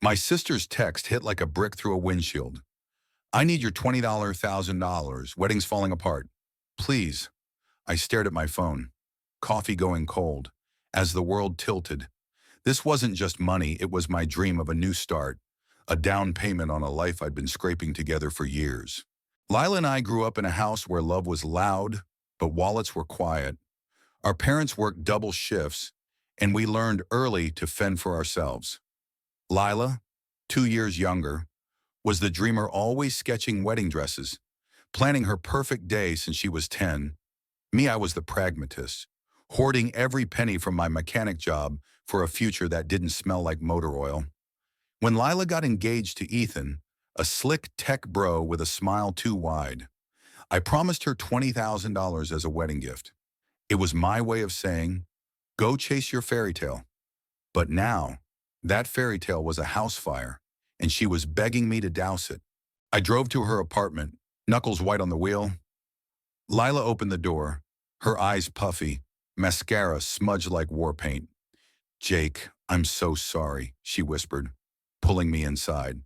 My sister's text hit like a brick through a windshield. I need your $20,000, $1,000. Wedding's falling apart. Please. I stared at my phone, coffee going cold, as the world tilted. This wasn't just money, it was my dream of a new start, a down payment on a life I'd been scraping together for years. Lila and I grew up in a house where love was loud, but wallets were quiet. Our parents worked double shifts, and we learned early to fend for ourselves. Lila, 2 years younger, was the dreamer always sketching wedding dresses, planning her perfect day since she was 10. Me, I was the pragmatist, hoarding every penny from my mechanic job for a future that didn't smell like motor oil. When Lila got engaged to Ethan, a slick tech bro with a smile too wide, I promised her $20,000 as a wedding gift. It was my way of saying, go chase your fairy tale. But now, that fairy tale was a house fire, and she was begging me to douse it. I drove to her apartment, knuckles white on the wheel. Lila opened the door, her eyes puffy, mascara smudged like war paint. Jake, I'm so sorry, she whispered, pulling me inside.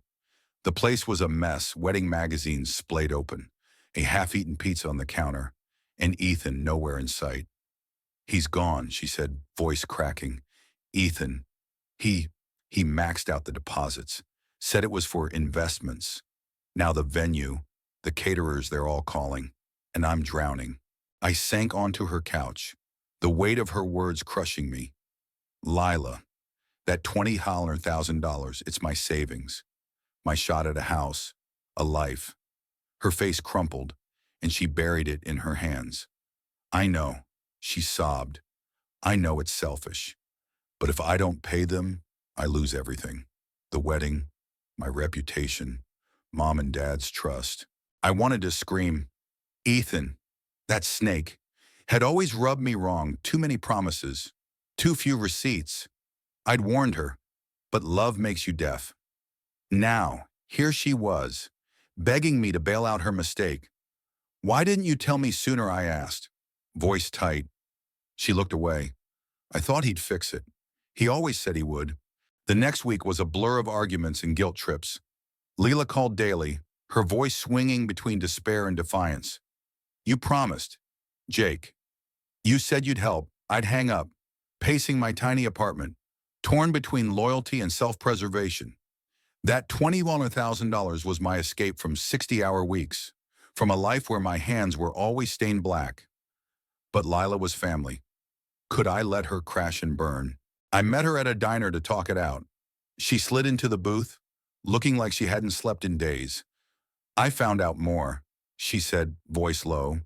The place was a mess, wedding magazines splayed open, a half-eaten pizza on the counter, and Ethan nowhere in sight. He's gone, she said, voice cracking. Ethan, he maxed out the deposits, said it was for investments. Now the venue, the caterers, they're all calling, and I'm drowning. I sank onto her couch, the weight of her words crushing me. Lila, that $20,000, it's my savings, my shot at a house, a life. Her face crumpled, and she buried it in her hands. I know, she sobbed. I know it's selfish, but if I don't pay them, I lose everything. The wedding, my reputation, mom and dad's trust. I wanted to scream, Ethan, that snake, had always rubbed me wrong, too many promises, too few receipts. I'd warned her, but love makes you deaf. Now, here she was, begging me to bail out her mistake. Why didn't you tell me sooner, I asked, voice tight. She looked away. I thought he'd fix it. He always said he would. The next week was a blur of arguments and guilt trips. Lila called daily, her voice swinging between despair and defiance. You promised. Jake. You said you'd help. I'd hang up, pacing my tiny apartment, torn between loyalty and self-preservation. That $21,000 was my escape from 60-hour weeks, from a life where my hands were always stained black. But Lila was family. Could I let her crash and burn? I met her at a diner to talk it out. She slid into the booth, looking like she hadn't slept in days. I found out more, she said, voice low.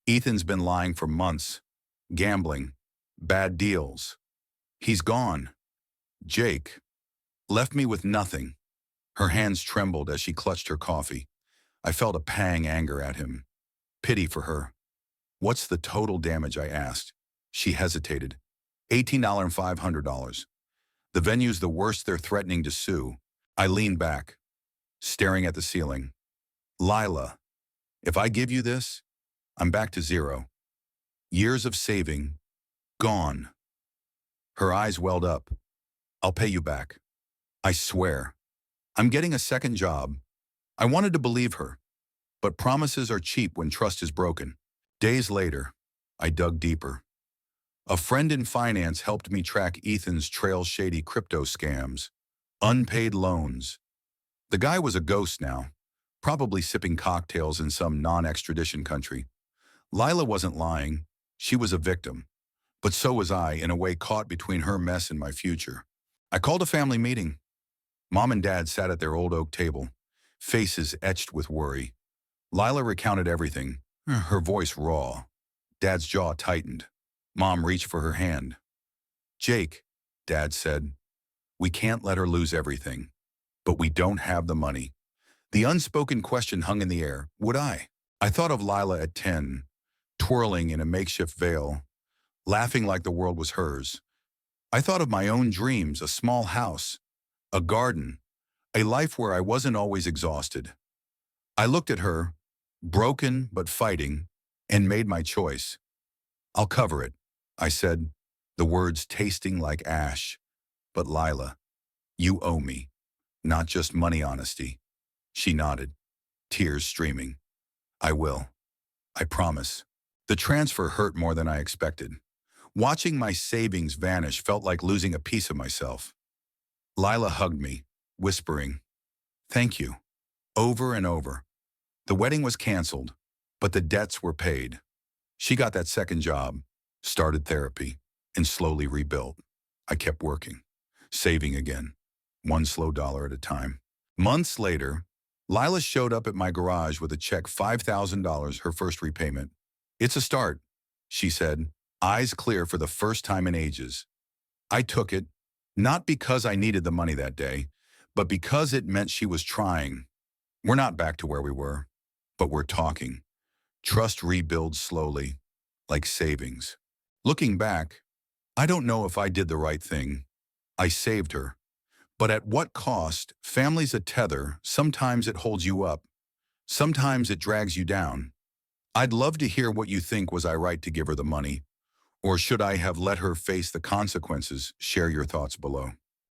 Ethan's been lying for months. Gambling. Bad deals. He's gone. Jake left me with nothing. Her hands trembled as she clutched her coffee. I felt a pang anger at him. Pity for her. What's the total damage, I asked. She hesitated. $18,500. The venue's the worst, they're threatening to sue. I leaned back, staring at the ceiling. Lila, if I give you this, I'm back to zero. Years of saving, gone. Her eyes welled up. I'll pay you back. I swear. I'm getting a second job. I wanted to believe her, but promises are cheap when trust is broken. Days later, I dug deeper. A friend in finance helped me track Ethan's shady crypto scams, unpaid loans. The guy was a ghost now, probably sipping cocktails in some non-extradition country. Lila wasn't lying. She was a victim. But so was I, in a way caught between her mess and my future. I called a family meeting. Mom and Dad sat at their old oak table, faces etched with worry. Lila recounted everything, her voice raw. Dad's jaw tightened. Mom reached for her hand. Jake, Dad said, we can't let her lose everything. But we don't have the money. The unspoken question hung in the air. Would I? I thought of Lila at 10, twirling in a makeshift veil, laughing like the world was hers. I thought of my own dreams, a small house, a garden, a life where I wasn't always exhausted. I looked at her, broken but fighting, and made my choice. I'll cover it, I said, the words tasting like ash. But Lila, you owe me. Not just money honesty. She nodded, tears streaming. I will. I promise. The transfer hurt more than I expected. Watching my savings vanish felt like losing a piece of myself. Lila hugged me, whispering, "Thank you," over and over. The wedding was canceled, but the debts were paid. She got that second job, started therapy, and slowly rebuilt. I kept working, saving again, one slow dollar at a time. Months later, Lila showed up at my garage with a check $5,000, her first repayment. "It's a start," she said, eyes clear for the first time in ages. I took it, not because I needed the money that day, but because it meant she was trying. We're not back to where we were, but we're talking. Trust rebuilds slowly, like savings. Looking back, I don't know if I did the right thing. I saved her. But at what cost? Family's a tether. Sometimes it holds you up. Sometimes it drags you down. I'd love to hear what you think. Was I right to give her the money? Or should I have let her face the consequences? Share your thoughts below.